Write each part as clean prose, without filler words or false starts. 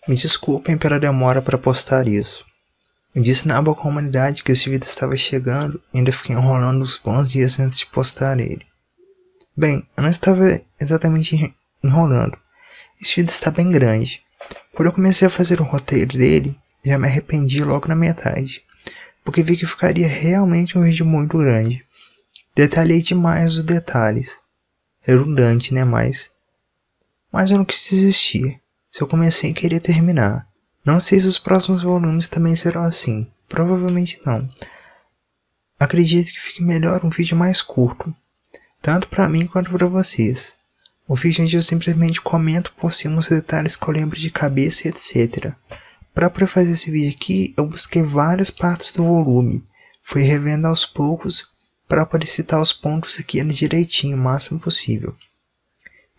Me desculpem pela demora para postar isso. Eu disse na aba comunidade que esse vídeo estava chegando e ainda fiquei enrolando uns bons dias antes de postar ele. Bem, eu não estava exatamente enrolando. Esse vídeo está bem grande. Quando eu comecei a fazer o roteiro dele, já me arrependi logo na metade, porque vi que ficaria realmente um vídeo muito grande. Detalhei demais os detalhes. Redundante, né? Mas eu não quis desistir. Se eu comecei a querer terminar. Não sei se os próximos volumes também serão assim. Provavelmente não. Acredito que fique melhor um vídeo mais curto, tanto para mim quanto para vocês. O vídeo onde eu simplesmente comento por cima os detalhes que eu lembro de cabeça e etc. Para poder fazer esse vídeo aqui, eu busquei várias partes do volume. Fui revendo aos poucos para poder citar os pontos aqui direitinho, o máximo possível.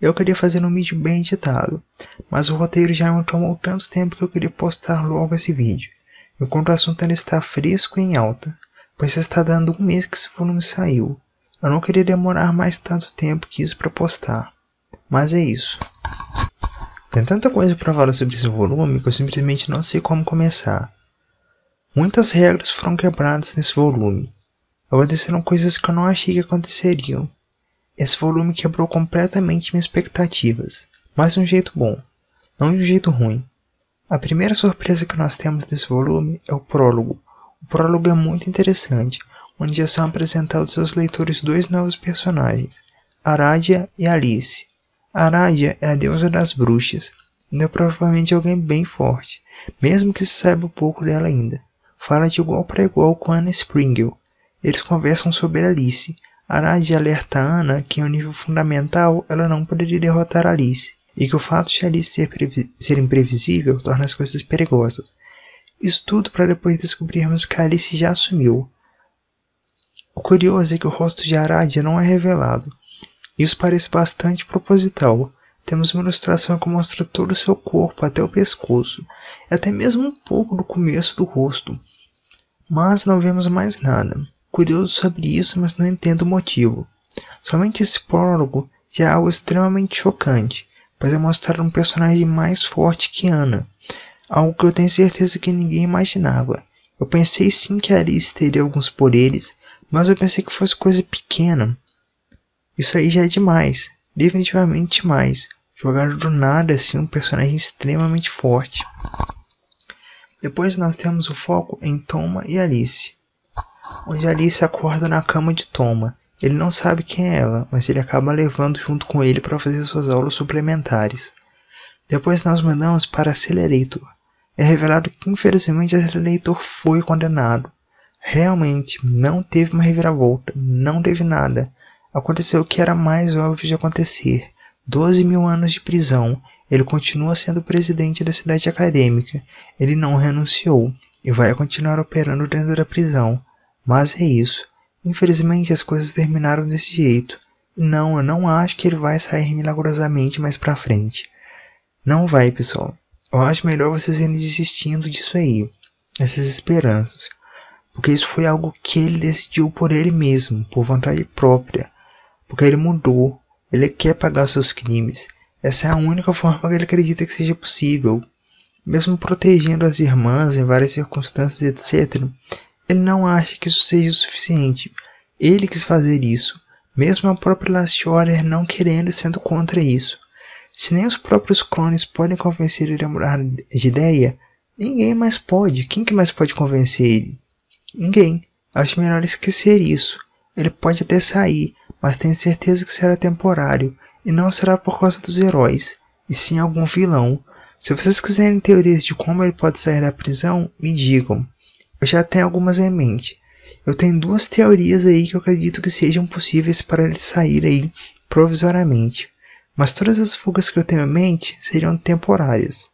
Eu queria fazer um vídeo bem editado, mas o roteiro já me tomou tanto tempo que eu queria postar logo esse vídeo, enquanto o assunto ainda está fresco e em alta, pois já está dando um mês que esse volume saiu. Eu não queria demorar mais tanto tempo que isso para postar, mas é isso. Tem tanta coisa para falar sobre esse volume que eu simplesmente não sei como começar. Muitas regras foram quebradas nesse volume. Aconteceram coisas que eu não achei que aconteceriam. Esse volume quebrou completamente minhas expectativas, mas de um jeito bom, não de um jeito ruim. A primeira surpresa que nós temos nesse volume é o prólogo. O prólogo é muito interessante, onde já são apresentados aos leitores dois novos personagens, Aradia e Alice. Aradia é a deusa das bruxas, e é provavelmente alguém bem forte, mesmo que se saiba pouco dela ainda. Fala de igual para igual com Anna Springle. Eles conversam sobre Alice. Aradia alerta Anna que em um nível fundamental ela não poderia derrotar Alice, e que o fato de Alice ser imprevisível torna as coisas perigosas. Isso tudo para depois descobrirmos que Alice já sumiu. O curioso é que o rosto de Aradia não é revelado. Isso parece bastante proposital. Temos uma ilustração que mostra todo o seu corpo até o pescoço, e até mesmo um pouco do começo do rosto. Mas não vemos mais nada. Curioso sobre isso, mas não entendo o motivo. Somente esse prólogo já é algo extremamente chocante, pois é mostrar um personagem mais forte que Anna, algo que eu tenho certeza que ninguém imaginava. Eu pensei sim que Alice teria alguns poderes, mas eu pensei que fosse coisa pequena. Isso aí já é demais, definitivamente demais. Jogar do nada assim um personagem extremamente forte. Depois nós temos o foco em Toma e Alice, onde Alice acorda na cama de Toma. Ele não sabe quem é ela, mas ele acaba levando junto com ele para fazer suas aulas suplementares. Depois nós mandamos para Accelerator. É revelado que infelizmente Accelerator foi condenado. Realmente, não teve uma reviravolta, não teve nada. Aconteceu o que era mais óbvio de acontecer. 12.000 anos de prisão. Ele continua sendo presidente da cidade acadêmica. Ele não renunciou e vai continuar operando dentro da prisão. Mas é isso. Infelizmente as coisas terminaram desse jeito. Não, eu não acho que ele vai sair milagrosamente mais pra frente. Não vai, pessoal. Eu acho melhor vocês irem desistindo disso aí. Essas esperanças. Porque isso foi algo que ele decidiu por ele mesmo, por vontade própria. Porque ele mudou. Ele quer pagar seus crimes. Essa é a única forma que ele acredita que seja possível. Mesmo protegendo as irmãs em várias circunstâncias, etc., ele não acha que isso seja o suficiente. Ele quis fazer isso, mesmo a própria Last Order não querendo e sendo contra isso. Se nem os próprios clones podem convencer ele a mudar de ideia, ninguém mais pode. Quem que mais pode convencer ele? Ninguém. Acho melhor esquecer isso. Ele pode até sair, mas tenho certeza que será temporário, e não será por causa dos heróis, e sim algum vilão. Se vocês quiserem teorias de como ele pode sair da prisão, me digam. Eu já tenho algumas em mente. Eu tenho duas teorias aí que eu acredito que sejam possíveis para ele sair aí provisoriamente. Mas todas as fugas que eu tenho em mente seriam temporárias.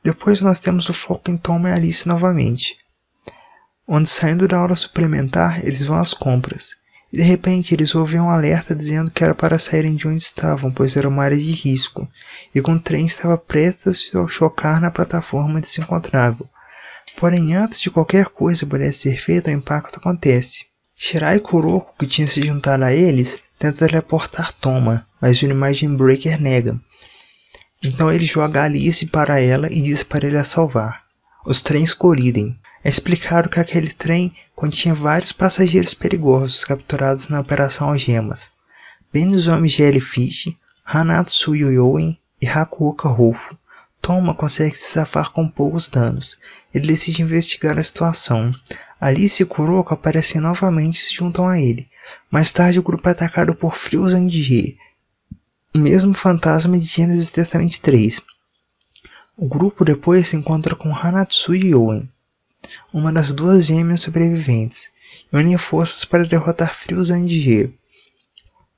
Depois nós temos o foco em Tom e Alice novamente, onde saindo da aula suplementar eles vão às compras. E de repente eles ouvem um alerta dizendo que era para saírem de onde estavam, pois era uma área de risco, e que um trem estava prestes a chocar na plataforma onde se encontravam. Porém, antes de qualquer coisa pudesse ser feita, o impacto acontece. Shirai Kuroko, que tinha se juntado a eles, tenta teleportar Toma, mas o Imagine Breaker nega. Então ele joga Alice para ela e diz para ele a salvar. Os trens colidem. É explicado que aquele trem continha vários passageiros perigosos capturados na Operação Algemas. Bem os homens Jellyfish, Hanatsu Yoyoen e Hakuoka Rofo. Toma consegue se safar com poucos danos. Ele decide investigar a situação. Alice e Kuroko aparecem novamente e se juntam a ele. Mais tarde o grupo é atacado por Friuzan-G, o mesmo fantasma de Genesis Testament 3. O grupo depois se encontra com Hanatsu Yoyoen, uma das duas gêmeas sobreviventes, e unem forças para derrotar Friuzan-G.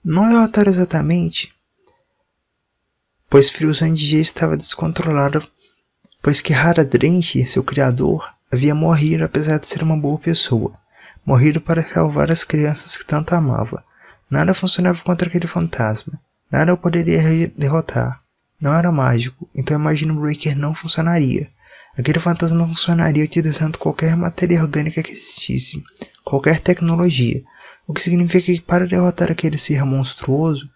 Não derrotaram exatamente, pois Friuzan-G estava descontrolado, pois que Hara Drench, seu criador, havia morrido apesar de ser uma boa pessoa. Morrido para salvar as crianças que tanto amava. Nada funcionava contra aquele fantasma. Nada o poderia derrotar. Não era mágico, então imagino o Breaker não funcionaria. Aquele fantasma funcionaria utilizando qualquer matéria orgânica que existisse, qualquer tecnologia, o que significa que para derrotar aquele ser monstruoso,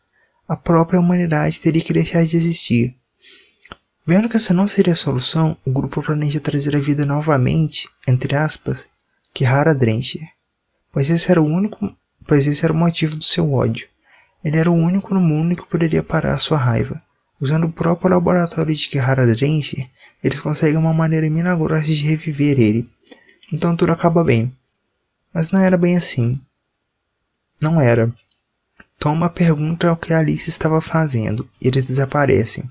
a própria humanidade teria que deixar de existir. Vendo que essa não seria a solução, o grupo planeja trazer a vida novamente, entre aspas, Kihara Drencher, pois esse era o motivo do seu ódio. Ele era o único no mundo que poderia parar sua raiva. Usando o próprio laboratório de Kihara Drencher, eles conseguem uma maneira milagrosa de reviver ele. Então tudo acaba bem. Mas não era bem assim. Não era. Toma pergunta o que Alice estava fazendo, e eles desaparecem.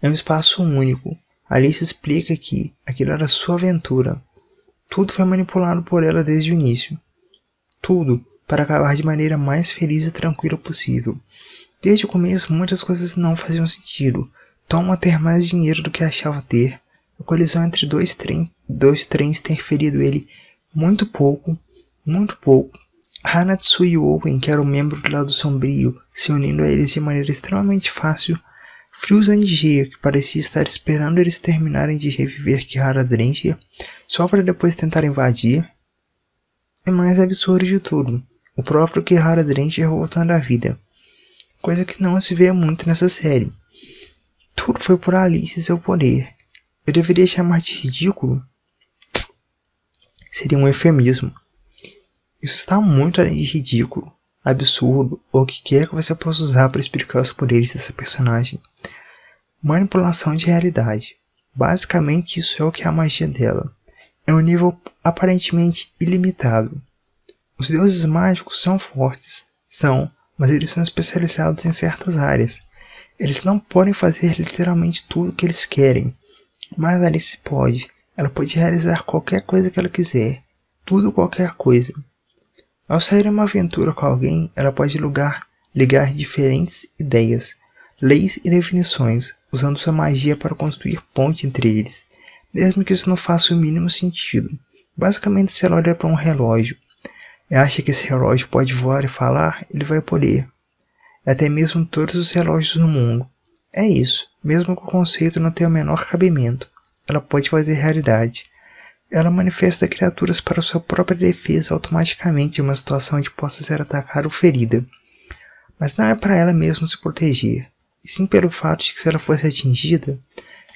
É um espaço único. Alice explica que aquilo era sua aventura. Tudo foi manipulado por ela desde o início. Tudo para acabar de maneira mais feliz e tranquila possível. Desde o começo, muitas coisas não faziam sentido. Toma ter mais dinheiro do que achava ter. A colisão entre dois trens ter ferido ele muito pouco. Hanatsu Yoyoen, que era um membro do lado sombrio, se unindo a eles de maneira extremamente fácil. Friuzan-G, que parecia estar esperando eles terminarem de reviver Kihara Drencher, só para depois tentar invadir. E mais absurdo de tudo, o próprio Kihara Drencher voltando à vida. Coisa que não se vê muito nessa série. Tudo foi por Alice e seu poder. Eu deveria chamar de ridículo? Seria um eufemismo. Isso está muito além de ridículo, absurdo ou o que quer que você possa usar para explicar os poderes dessa personagem. Manipulação de realidade. Basicamente isso é o que é a magia dela. É um nível aparentemente ilimitado. Os deuses mágicos são fortes, mas eles são especializados em certas áreas. Eles não podem fazer literalmente tudo o que eles querem, mas Alice pode. Ela pode realizar qualquer coisa que ela quiser, tudo qualquer coisa. Ao sair em uma aventura com alguém, ela pode ligar diferentes ideias, leis e definições, usando sua magia para construir ponte entre eles, mesmo que isso não faça o mínimo sentido. Basicamente, se ela olha para um relógio e acha que esse relógio pode voar e falar, ele vai poder. Até mesmo todos os relógios no mundo. É isso, mesmo que o conceito não tenha o menor cabimento, ela pode fazer realidade. Ela manifesta criaturas para sua própria defesa automaticamente em uma situação onde possa ser atacada ou ferida. Mas não é para ela mesma se proteger, e sim pelo fato de que se ela fosse atingida,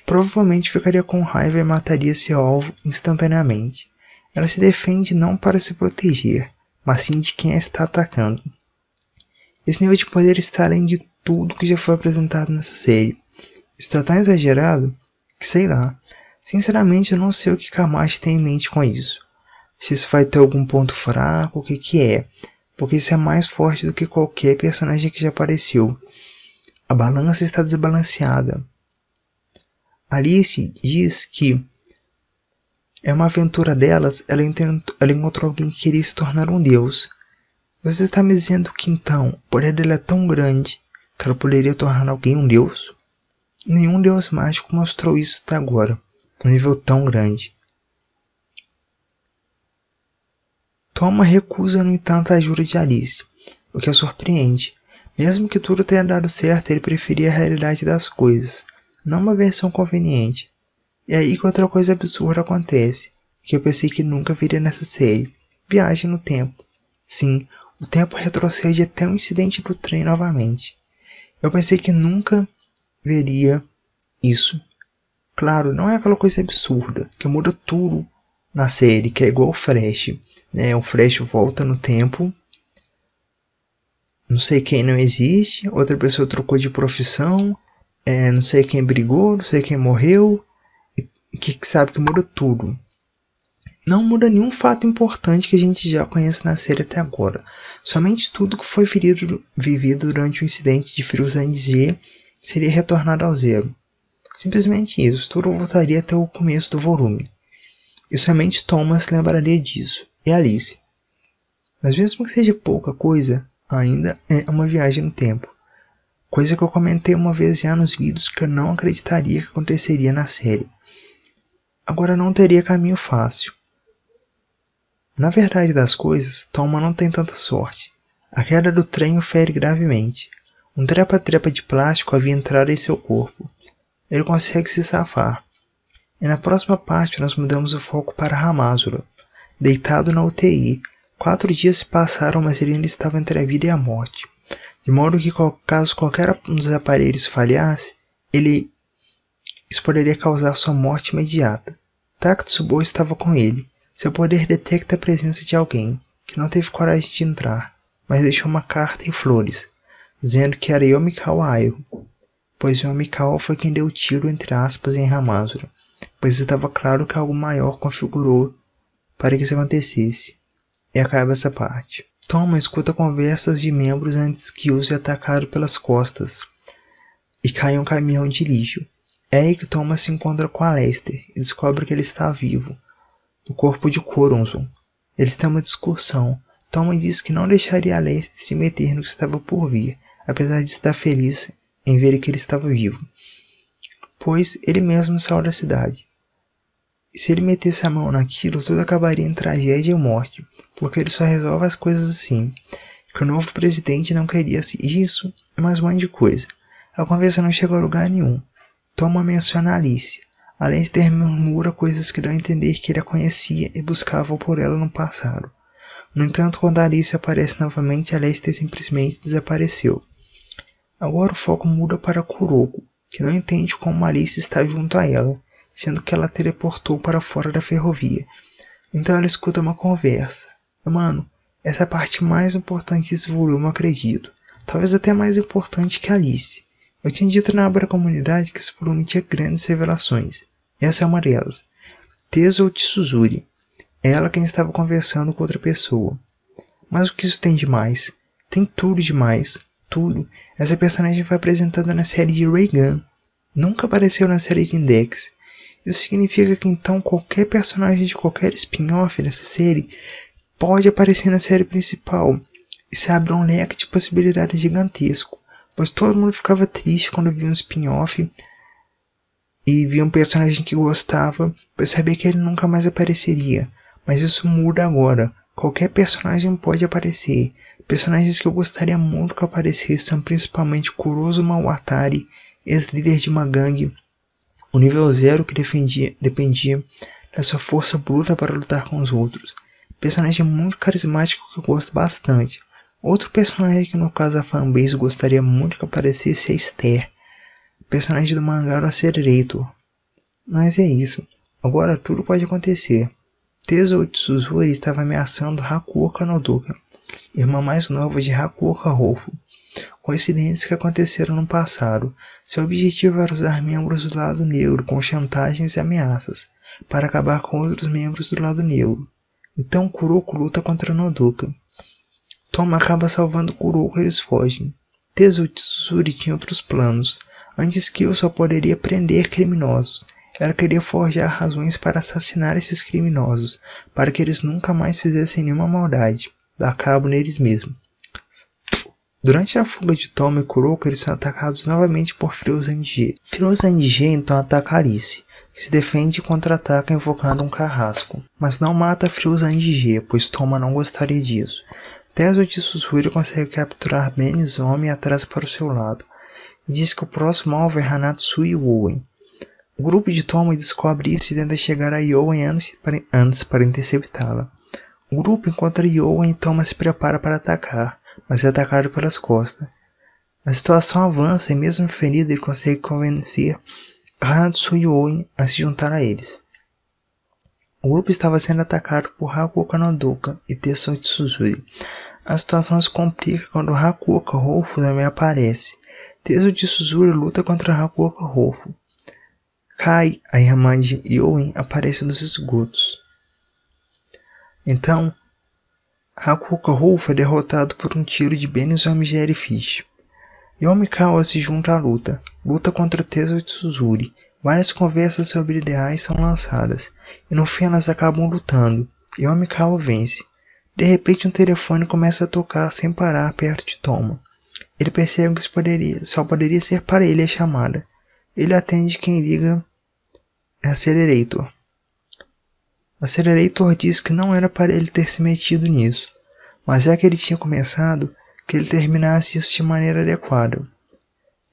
provavelmente ficaria com raiva e mataria seu alvo instantaneamente. Ela se defende não para se proteger, mas sim de quem a está atacando. Esse nível de poder está além de tudo que já foi apresentado nessa série. Está tão exagerado que sei lá. Sinceramente, eu não sei o que Kamashi tem em mente com isso. Se isso vai ter algum ponto fraco, o que é. Porque isso é mais forte do que qualquer personagem que já apareceu. A balança está desbalanceada. Alice diz que é uma aventura delas, ela encontrou alguém que queria se tornar um deus. Você está me dizendo que então o poder dela é tão grande que ela poderia tornar alguém um deus? Nenhum deus mágico mostrou isso até agora. Um nível tão grande. Toma recusa, no entanto, a ajuda de Alice, o que a surpreende. Mesmo que tudo tenha dado certo, ele preferia a realidade das coisas, não uma versão conveniente. E aí que outra coisa absurda acontece, que eu pensei que nunca viria nessa série. Viagem no tempo. Sim, o tempo retrocede até o incidente do trem novamente. Eu pensei que nunca veria isso. Claro, não é aquela coisa absurda, que muda tudo na série, que é igual o Flash, né? O Flash volta no tempo, não sei quem não existe, outra pessoa trocou de profissão, não sei quem brigou, não sei quem morreu, e que sabe que muda tudo. Não muda nenhum fato importante que a gente já conhece na série até agora. Somente tudo que foi vivido durante o incidente de Frozen G seria retornado ao zero. Simplesmente isso, tudo voltaria até o começo do volume. E somente Thomas lembraria disso, e Alice. Mas mesmo que seja pouca coisa, ainda é uma viagem no tempo. Coisa que eu comentei uma vez já nos vídeos que eu não acreditaria que aconteceria na série. Agora não teria caminho fácil. Na verdade das coisas, Thomas não tem tanta sorte. A queda do trem o fere gravemente. Um trepa-trepa de plástico havia entrado em seu corpo. Ele consegue se safar. E na próxima parte nós mudamos o foco para Ramazura. Deitado na UTI, 4 dias se passaram, mas ele ainda estava entre a vida e a morte. De modo que caso qualquer um dos aparelhos falhasse, isso poderia causar sua morte imediata. Takatsubo estava com ele. Seu poder detecta a presença de alguém, que não teve coragem de entrar, mas deixou uma carta e flores, dizendo que era Yomikawa Airo, pois Yomikawa foi quem deu o tiro entre aspas em Ramazura, pois estava claro que algo maior configurou para que isso acontecesse. E acaba essa parte. Thomas escuta conversas de membros antes que use atacado pelas costas e cai um caminhão de lixo. É aí que Thomas se encontra com Aleister e descobre que ele está vivo, no corpo de Coronzon. Eles têm uma discussão. Thomas diz que não deixaria Aleister se meter no que estava por vir, apesar de estar feliz em ver que ele estava vivo, pois ele mesmo saiu da cidade. E se ele metesse a mão naquilo, tudo acabaria em tragédia e morte, porque ele só resolve as coisas assim, que o novo presidente não queria isso e mais um monte de coisa. A conversa não chega a lugar nenhum. Thomas menciona Alice. Aleister murmura coisas que dão a entender que ele a conhecia e buscava por ela no passado. No entanto, quando Alice aparece novamente, Aleister simplesmente desapareceu. Agora o foco muda para Kuroko, que não entende como Alice está junto a ela, sendo que ela teleportou para fora da ferrovia. Então ela escuta uma conversa. Mano, essa é a parte mais importante desse volume, eu acredito. Talvez até mais importante que Alice. Eu tinha dito na aba da comunidade que esse volume tinha grandes revelações. Essa é uma delas. Tezuo Tsuzuri. É ela quem estava conversando com outra pessoa. Mas o que isso tem de mais? Tem tudo demais. Tudo. Essa personagem foi apresentada na série de Reigan. Nunca apareceu na série de Index. Isso significa que então qualquer personagem de qualquer spin-off dessa série pode aparecer na série principal. E se abre um leque de possibilidades gigantesco. Pois todo mundo ficava triste quando via um spin-off e via um personagem que gostava, pois sabia que ele nunca mais apareceria. Mas isso muda agora. Qualquer personagem pode aparecer. Personagens que eu gostaria muito que aparecessem são principalmente Kurozu Mawatari, ex-líder de uma gangue, o nível 0 que dependia da sua força bruta para lutar com os outros. Personagem muito carismático que eu gosto bastante. Outro personagem que no caso a fanbase gostaria muito que aparecesse é Esther, personagem do mangá do Accelerator. Mas é isso. Agora tudo pode acontecer. Tezuo Tsuzuri estava ameaçando Hakuoka Nodoka, irmã mais nova de Hakuoka Rofo. Coincidências que aconteceram no passado. Seu objetivo era usar membros do lado negro com chantagens e ameaças, para acabar com outros membros do lado negro. Então Kuroko luta contra Nodoka. Toma acaba salvando Kuroko e eles fogem. Tezuo Tsuzuri tinha outros planos. Antes que eu só poderia prender criminosos. Ela queria forjar razões para assassinar esses criminosos, para que eles nunca mais fizessem nenhuma maldade, dar cabo neles mesmos. Durante a fuga de Toma e Kuroko, eles são atacados novamente por Frozen G. Frozen G então ataca Alice, que se defende e contra-ataca invocando um carrasco, mas não mata Frozen G, pois Toma não gostaria disso. Tezuo Tsuzuri consegue capturar Benizomi e atrasa para o seu lado, e diz que o próximo alvo é Hanatsu e Owen. O grupo de Toma descobre isso e tenta chegar a Yoen antes para interceptá-la. O grupo encontra Yoen e Toma se prepara para atacar, mas é atacado pelas costas. A situação avança e mesmo ferido ele consegue convencer Hanatsu e Oin a se juntar a eles. O grupo estava sendo atacado por Hakuoka Nodoka e Tetsuo Tsuzuri. A situação se complica quando Hakuoka Hofu também aparece. Tetsuo Tsuzuri luta contra Hakuoka Hofu. Kai, a irmã de Yoin, aparece nos esgotos. Então, Hakuoka Hofu é derrotado por um tiro de Benizomi Jellyfish. Yomikawa se junta à luta contra Tetsuo Tsuzuri. Várias conversas sobre ideais são lançadas, e no fim elas acabam lutando. Yomikawa vence. De repente um telefone começa a tocar sem parar perto de Toma. Ele percebe que só poderia ser para ele a chamada. Ele atende quem liga é Accelerator. Accelerator diz que não era para ele ter se metido nisso, mas já que ele tinha começado, que ele terminasse isso de maneira adequada.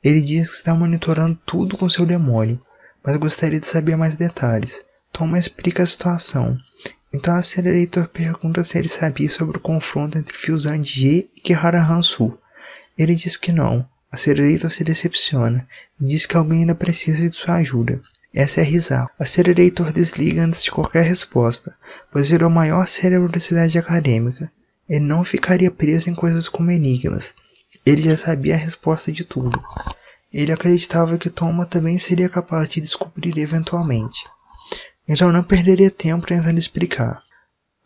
Ele diz que está monitorando tudo com seu demônio, mas gostaria de saber mais detalhes. Toma explica a situação. Então a Accelerator pergunta se ele sabia sobre o confronto entre Fusand G e Kihara Hansu. Ele diz que não. A Accelerator se decepciona e diz que alguém ainda precisa de sua ajuda. Essa é Rizako. A Accelerator desliga antes de qualquer resposta, pois ele é o maior cérebro da cidade acadêmica. Ele não ficaria preso em coisas como enigmas. Ele já sabia a resposta de tudo. Ele acreditava que Toma também seria capaz de descobrir eventualmente. Então não perderia tempo tentando explicar.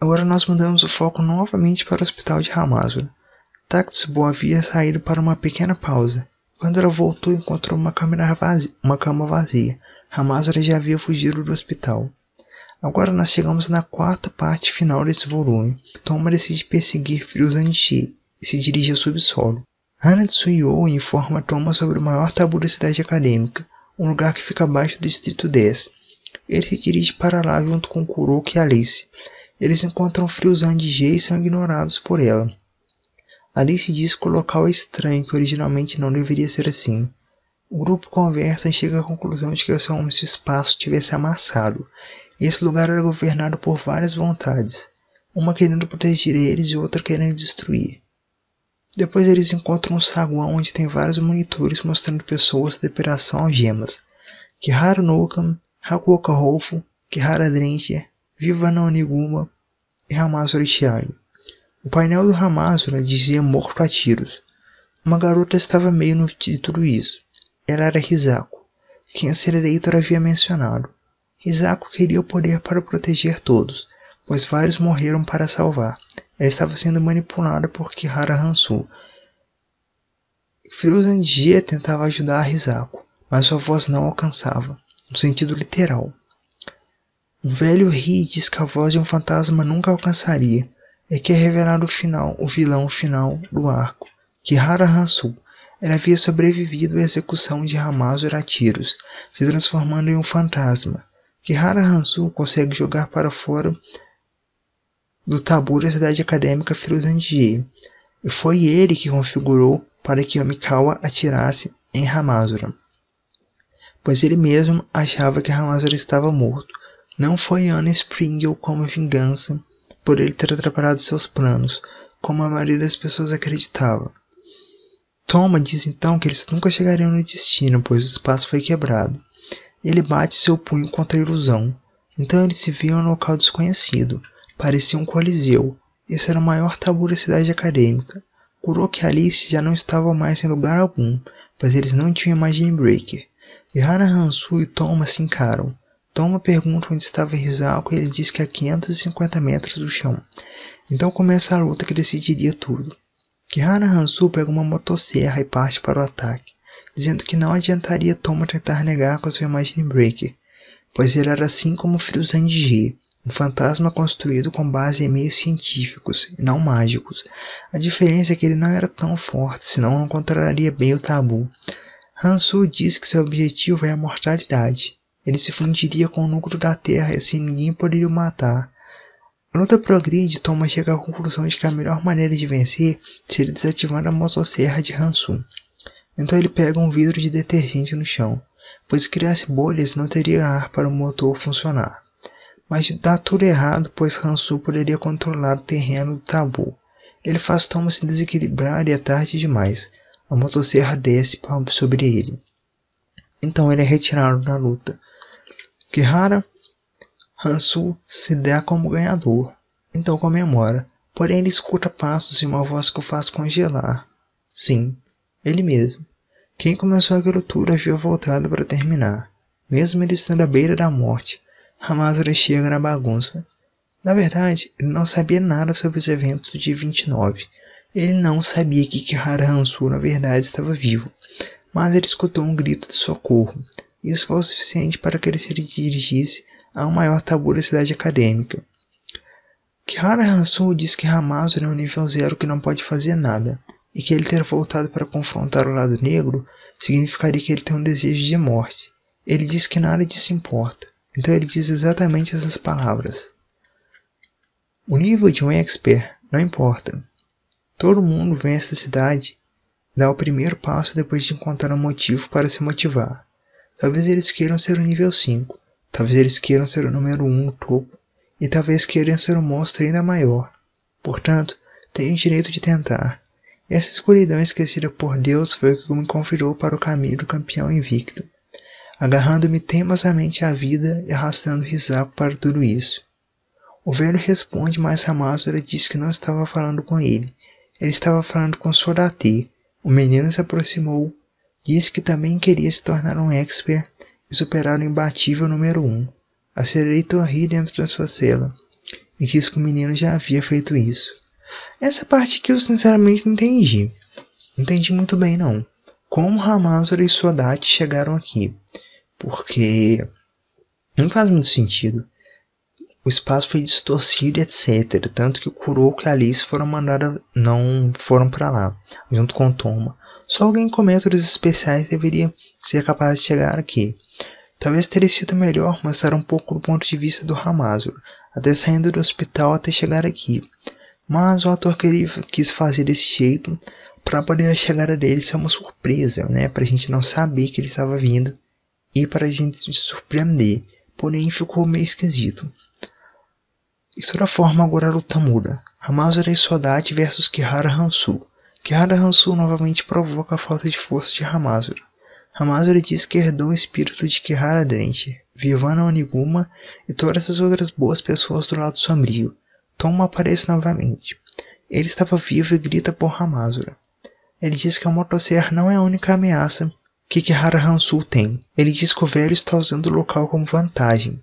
Agora nós mudamos o foco novamente para o hospital de Hamazura. Tatsubo havia saído para uma pequena pausa. Quando ela voltou, encontrou uma cama vazia. Hamazura já havia fugido do hospital. Agora nós chegamos na quarta parte final desse volume. Toma decide perseguir Fusand-G e se dirige ao subsolo. Hanatsu Yo informa Toma sobre o maior tabu da cidade acadêmica, um lugar que fica abaixo do Distrito 10. Ele se dirige para lá junto com Kuroki e Alice. Eles encontram Fusand-G e são ignorados por ela. Alice diz que o local é estranho e que originalmente não deveria ser assim. O grupo conversa e chega à conclusão de que é como se o espaço tivesse amassado. Esse lugar era governado por várias vontades, uma querendo proteger eles e outra querendo destruir. Depois eles encontram um saguão onde tem vários monitores mostrando pessoas de operação algemas. Kiharu Nokan, Hakuoka Hofu, Kihara Drenger, Viva no Oniguma e Hamazura Chiago. O painel do Hamazura dizia morto a tiros. Uma garota estava meio no de tudo isso. Ela era Rizako, quem a Accelerator havia mencionado. Rizako queria o poder para proteger todos, pois vários morreram para salvar. Ela estava sendo manipulada por Kihara Hansu. Fusand-G tentava ajudar a Rizako, mas sua voz não alcançava, no sentido literal. Um velho ri e diz que a voz de um fantasma nunca alcançaria. É que é revelado o vilão final do arco, Kihara Hansu. Ela havia sobrevivido à execução de Hamazura a tiros, se transformando em um fantasma. Kihara Hansu consegue jogar para fora do tabu da cidade acadêmica Fusand-G, e foi ele que configurou para que Yomikawa atirasse em Hamazura, pois ele mesmo achava que Hamazura estava morto. Não foi Anna Springel como vingança por ele ter atrapalhado seus planos, como a maioria das pessoas acreditava. Toma diz então que eles nunca chegariam no destino, pois o espaço foi quebrado. Ele bate seu punho contra a ilusão. Então eles se viam no local desconhecido. Parecia um coliseu. Esse era o maior tabu da cidade acadêmica. Kuroki e Alice já não estavam mais em lugar algum, pois eles não tinham Imagine Breaker. E Hana Hansu e Toma se encaram. Toma pergunta onde estava Rizako e ele diz que a 550 metros do chão. Então começa a luta que decidiria tudo. Kihara Hansu pega uma motosserra e parte para o ataque, dizendo que não adiantaria Toma tentar negar com seu Imagine Breaker, pois ele era assim como Fusand-G, um fantasma construído com base em meios científicos e não mágicos. A diferença é que ele não era tão forte, senão não controlaria bem o tabu. Hansu diz que seu objetivo é a mortalidade. Ele se fundiria com o núcleo da Terra e assim ninguém poderia o matar. A luta progride e Toma chega à conclusão de que a melhor maneira de vencer seria desativando a motosserra de Hansu. Então ele pega um vidro de detergente no chão, pois se criasse bolhas não teria ar para o motor funcionar. Mas dá tudo errado, pois Hansu poderia controlar o terreno do tabu. Ele faz Toma se desequilibrar e é tarde demais. a motosserra desce sobre ele. Então ele é retirado da luta. Kihara Hansu se dá como ganhador, então comemora, porém ele escuta passos e uma voz que o faz congelar. Sim, ele mesmo. Quem começou aquela luta havia voltado para terminar. Mesmo ele estando à beira da morte, Hamazura chega na bagunça. Na verdade, ele não sabia nada sobre os eventos de 29. Ele não sabia que Kihara Hansu na verdade estava vivo, mas ele escutou um grito de socorro. Isso foi o suficiente para que ele se dirigisse ao maior tabu da cidade acadêmica. Kihara Hansu diz que Hamazura é um nível 0 que não pode fazer nada, e que ele ter voltado para confrontar o lado negro significaria que ele tem um desejo de morte. Ele diz que nada disso importa, então ele diz exatamente essas palavras. O nível de um expert não importa. Todo mundo vem a esta cidade, dá o primeiro passo depois de encontrar um motivo para se motivar. Talvez eles queiram ser o nível 5, talvez eles queiram ser o número 1 no topo, e talvez queiram ser um monstro ainda maior. Portanto, tenho o direito de tentar. Essa escuridão esquecida por Deus foi o que me convidou para o caminho do campeão invicto, agarrando-me teimosamente à vida e arrastando Hisaku para tudo isso. O velho responde, mas Hamazura diz que não estava falando com ele. Ele estava falando com Sorate. O menino se aproximou, disse que também queria se tornar um expert e superar o imbatível número 1. Acelerei rir dentro da sua cela, e disse que o menino já havia feito isso. Essa parte que eu sinceramente não entendi. Não entendi muito bem não. Como Hamazura e Sodate chegaram aqui. Porque não faz muito sentido. O espaço foi distorcido, etc. Tanto que o Kuroko e a Alice foram mandadas, não foram para lá, junto com o Toma. Só alguém com métodos especiais deveria ser capaz de chegar aqui. Talvez teria sido melhor mostrar um pouco do ponto de vista do Hamazura, até saindo do hospital até chegar aqui. Mas o ator quis fazer desse jeito para poder a chegada dele ser uma surpresa, né? Pra gente não saber que ele estava vindo e para a gente se surpreender. Porém ficou meio esquisito. De toda forma, agora a luta muda. Hamazura e Sodate versus Kihara Hansu. Kihara Hansu novamente provoca a falta de força de Hamazura. Hamazura diz que herdou o espírito de Kihara Drencher, Vivana Oniguma e todas as outras boas pessoas do lado sombrio. Toma aparece novamente. Ele estava vivo e grita por Hamazura. Ele diz que a motosserra não é a única ameaça que Kihara Hansu tem. Ele diz que o velho está usando o local como vantagem.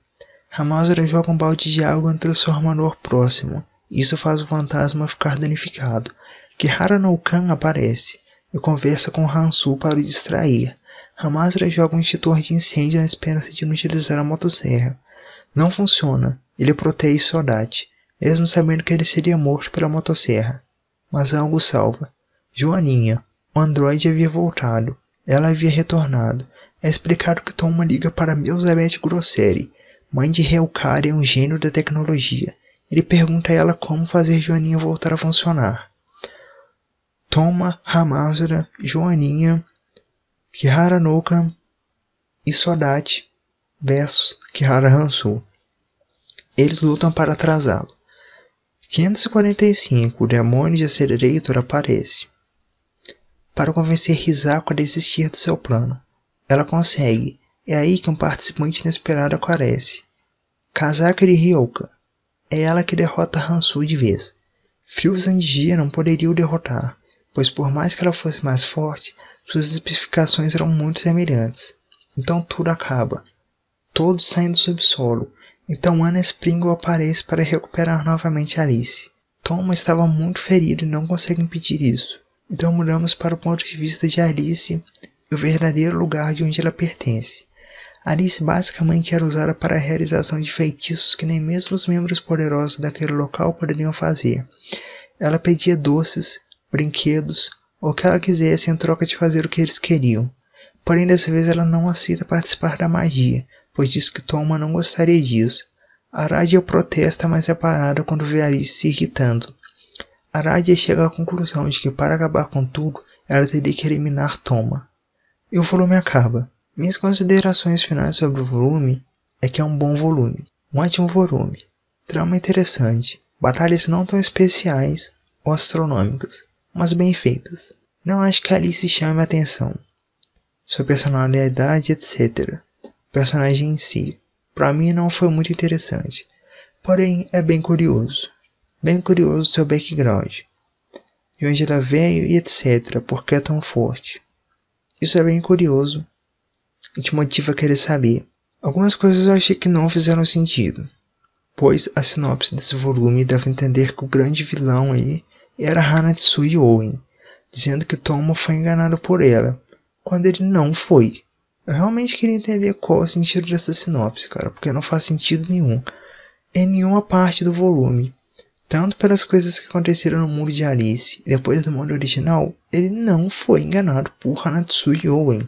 Hamazura joga um balde de água e transforma no próximo. Isso faz o fantasma ficar danificado. Kihara no Kan aparece e conversa com Hansu para o distrair. Hamazura joga um extintor de incêndio na esperança de inutilizar a motosserra. Não funciona. Ele protege Sodate, mesmo sabendo que ele seria morto pela motosserra. Mas algo salva. Joaninha, o androide havia voltado. Ela havia retornado. É explicado que Toma liga para Elizabeth Grosseri, mãe de Helcari, um gênio da tecnologia. Ele pergunta a ela como fazer Joaninha voltar a funcionar. Toma, Hamazura, Joaninha, Kihara Nokan e Sodate versus Kihara Hansu. Eles lutam para atrasá-lo. 545, o demônio de Accelerator aparece para convencer Hisaku a desistir do seu plano. Ela consegue. É aí que um participante inesperado aparece. Kazakiri Ryoka. É ela que derrota Hansu de vez. Frio Zangia não poderia o derrotar, pois por mais que ela fosse mais forte, suas especificações eram muito semelhantes. Então tudo acaba. Todos saem do subsolo. Então Anna Springle aparece para recuperar novamente Alice. Toma estava muito ferido e não consegue impedir isso. Então mudamos para o ponto de vista de Alice e o verdadeiro lugar de onde ela pertence. Alice basicamente era usada para a realização de feitiços que nem mesmo os membros poderosos daquele local poderiam fazer. Ela pedia doces, brinquedos, ou o que ela quisesse em troca de fazer o que eles queriam. Porém dessa vez ela não aceita participar da magia, pois diz que Toma não gostaria disso. Aradia protesta, mas é parada quando vê Alice se irritando. Aradia chega à conclusão de que para acabar com tudo, ela teria que eliminar Toma. E o volume acaba. Minhas considerações finais sobre o volume é que é um bom volume, um ótimo volume, trama interessante, batalhas não tão especiais ou astronômicas, mas bem feitas. Não acho que Alice chame a atenção. Sua personalidade, etc. O personagem em si, para mim não foi muito interessante. Porém, é bem curioso. Bem curioso seu background. De onde ela veio e etc. Por que é tão forte. Isso é bem curioso e te motiva a querer saber. Algumas coisas eu achei que não fizeram sentido, pois a sinopse desse volume dava a entender que o grande vilão aí era Hanatsui Owen, dizendo que Tomo foi enganado por ela, quando ele não foi. Eu realmente queria entender qual é o sentido dessa sinopse, cara, porque não faz sentido nenhum em nenhuma parte do volume. Tanto pelas coisas que aconteceram no mundo de Alice e depois do mundo original, ele não foi enganado por Hanatsui Owen.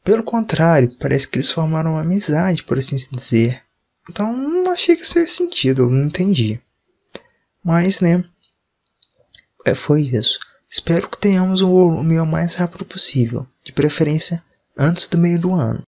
Pelo contrário, parece que eles formaram uma amizade, por assim se dizer. Então, não achei que isso fez sentido, eu não entendi. Mas, né, foi isso. Espero que tenhamos um volume o mais rápido possível, de preferência antes do meio do ano.